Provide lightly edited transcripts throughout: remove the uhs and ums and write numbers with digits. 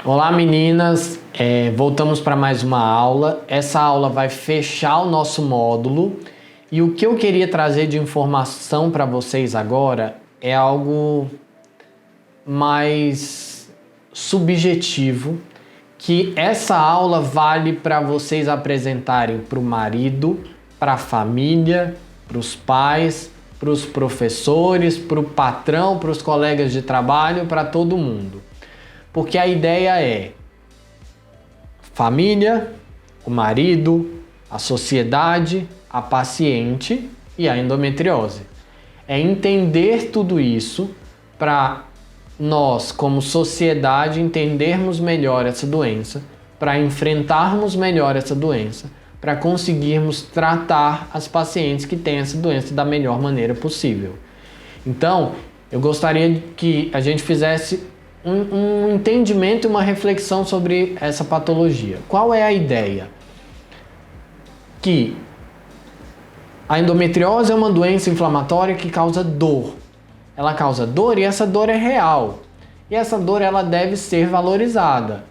Olá meninas, voltamos para mais uma aula. Essa aula vai fechar o nosso módulo e o que eu queria trazer de informação para vocês agora é algo mais subjetivo, que essa aula vale para vocês apresentarem para o marido, para a família, para os pais, para os professores, para o patrão, para os colegas de trabalho, para todo mundo. Porque a ideia é família, o marido, a sociedade, a paciente e a endometriose. É entender tudo isso para nós, como sociedade, entendermos melhor essa doença, para enfrentarmos melhor essa doença, para conseguirmos tratar as pacientes que têm essa doença da melhor maneira possível. Então, eu gostaria que a gente fizesse um entendimento e uma reflexão sobre essa patologia. Qual é a ideia? Que a endometriose é uma doença inflamatória que causa dor. Ela causa dor e essa dor é real. E essa dor ela deve ser valorizada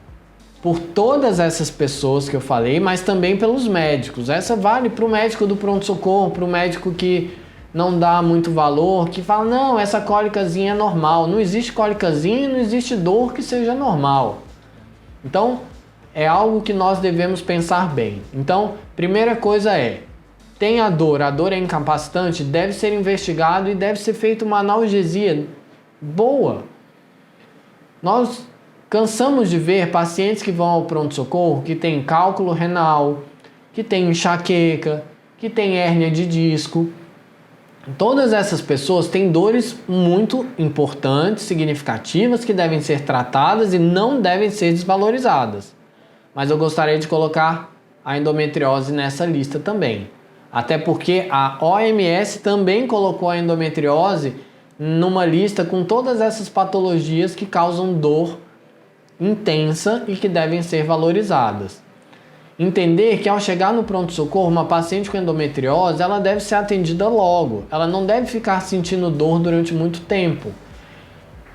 por todas essas pessoas que eu falei, mas também pelos médicos. Essa vale para o médico do pronto-socorro, para o médico que não dá muito valor, que fala, não, essa cólicazinha é normal. Não existe cólicazinha, não existe dor que seja normal. Então, é algo que nós devemos pensar bem. Então, primeira coisa é, tem a dor é incapacitante, deve ser investigado e deve ser feita uma analgesia boa. Nós cansamos de ver pacientes que vão ao pronto-socorro que tem cálculo renal, que tem enxaqueca, que tem hérnia de disco. Todas essas pessoas têm dores muito importantes, significativas, que devem ser tratadas e não devem ser desvalorizadas. Mas eu gostaria de colocar a endometriose nessa lista também. Até porque a OMS também colocou a endometriose numa lista com todas essas patologias que causam dor intensa e que devem ser valorizadas. Entender que ao chegar no pronto-socorro, uma paciente com endometriose, ela deve ser atendida logo. Ela não deve ficar sentindo dor durante muito tempo.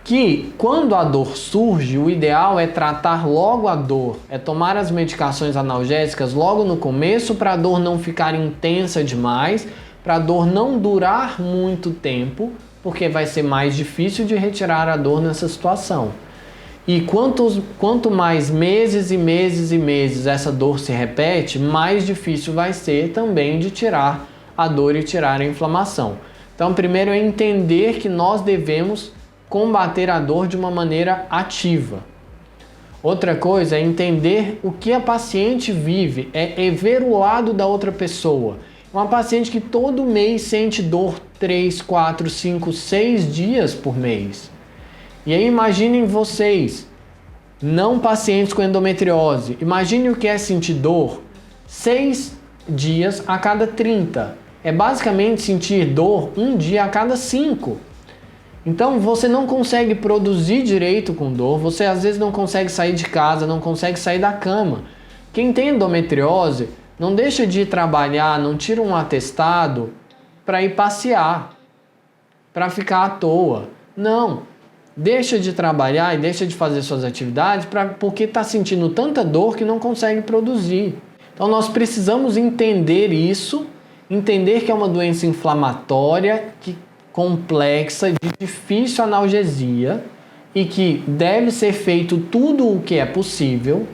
Que quando a dor surge, o ideal é tratar logo a dor, é tomar as medicações analgésicas logo no começo para a dor não ficar intensa demais, para a dor não durar muito tempo, porque vai ser mais difícil de retirar a dor nessa situação. E quanto mais meses e meses e meses essa dor se repete, mais difícil vai ser também de tirar a dor e tirar a inflamação. Então, primeiro é entender que nós devemos combater a dor de uma maneira ativa. Outra coisa é entender o que a paciente vive, é ver o lado da outra pessoa. Uma paciente que todo mês sente dor 3, 4, 5, 6 dias por mês. E aí imaginem vocês, não pacientes com endometriose, imagine o que é sentir dor 6 dias a cada 30. É basicamente sentir dor 1 dia a cada 5. Então você não consegue produzir direito com dor, você às vezes não consegue sair de casa, não consegue sair da cama. Quem tem endometriose não deixa de ir trabalhar, não tira um atestado para ir passear, para ficar à toa. Não. Deixa de trabalhar e deixa de fazer suas atividades porque está sentindo tanta dor que não consegue produzir. Então nós precisamos entender isso, entender que é uma doença inflamatória, complexa, de difícil analgesia e que deve ser feito tudo o que é possível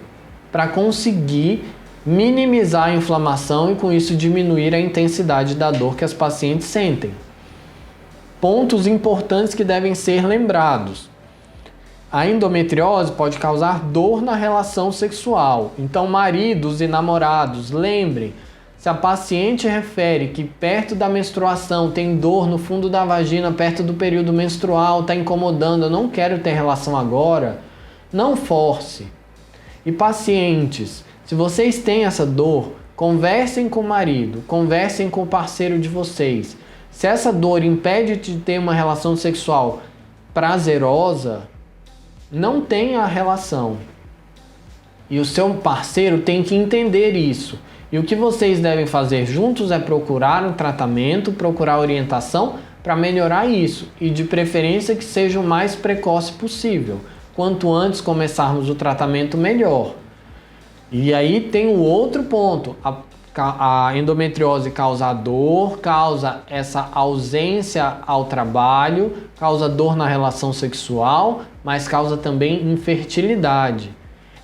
para conseguir minimizar a inflamação e com isso diminuir a intensidade da dor que as pacientes sentem. Pontos importantes que devem ser lembrados. A endometriose pode causar dor na relação sexual. Então, maridos e namorados, lembrem, se a paciente refere que perto da menstruação tem dor no fundo da vagina, perto do período menstrual, está incomodando, eu não quero ter relação agora, não force. E pacientes, se vocês têm essa dor, conversem com o marido, conversem com o parceiro de vocês. Se essa dor impede de ter uma relação sexual prazerosa, não tenha a relação. E o seu parceiro tem que entender isso. E o que vocês devem fazer juntos é procurar um tratamento, procurar orientação para melhorar isso. E de preferência que seja o mais precoce possível. quanto antes começarmos o tratamento, melhor. E aí tem o outro ponto, a endometriose causa dor, causa essa ausência ao trabalho, causa dor na relação sexual, mas causa também infertilidade.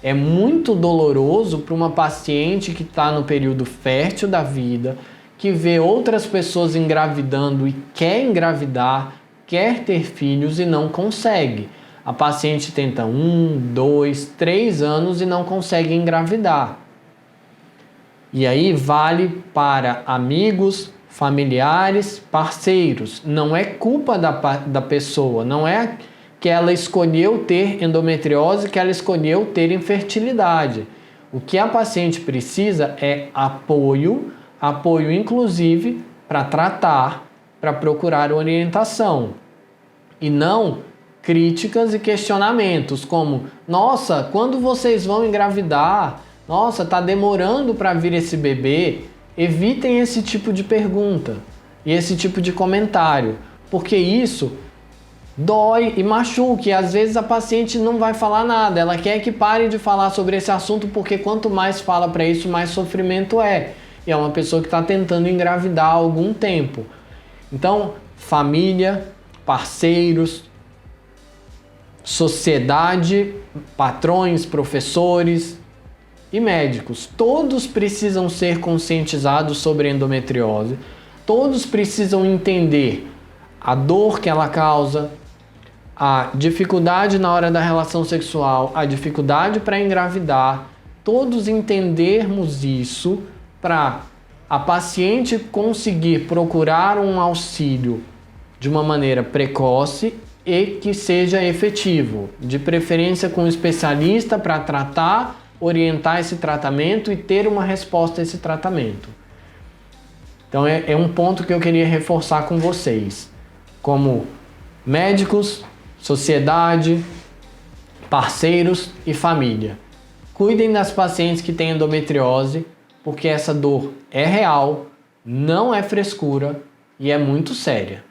É muito doloroso para uma paciente que está no período fértil da vida, que vê outras pessoas engravidando e quer engravidar, quer ter filhos e não consegue. A paciente tenta 1, 2, 3 anos e não consegue engravidar. E aí vale para amigos, familiares, parceiros. Não é culpa da pessoa, não é que ela escolheu ter endometriose, que ela escolheu ter infertilidade. O que a paciente precisa é apoio inclusive para tratar, para procurar orientação. E não críticas e questionamentos como: nossa, quando vocês vão engravidar? Nossa, tá demorando para vir esse bebê. Evitem esse tipo de pergunta e esse tipo de comentário, porque isso dói e machuca, e às vezes a paciente não vai falar nada, ela quer que pare de falar sobre esse assunto, porque quanto mais fala para isso, mais sofrimento é. E é uma pessoa que está tentando engravidar há algum tempo. Então, família, parceiros, sociedade, patrões, professores e médicos, todos precisam ser conscientizados sobre a endometriose, todos precisam entender a dor que ela causa, a dificuldade na hora da relação sexual, a dificuldade para engravidar, todos entendermos isso para a paciente conseguir procurar um auxílio de uma maneira precoce e que seja efetivo, de preferência com um especialista para tratar, orientar esse tratamento e ter uma resposta a esse tratamento. Então é um ponto que eu queria reforçar com vocês, como médicos, sociedade, parceiros e família. Cuidem das pacientes que têm endometriose, porque essa dor é real, não é frescura e é muito séria.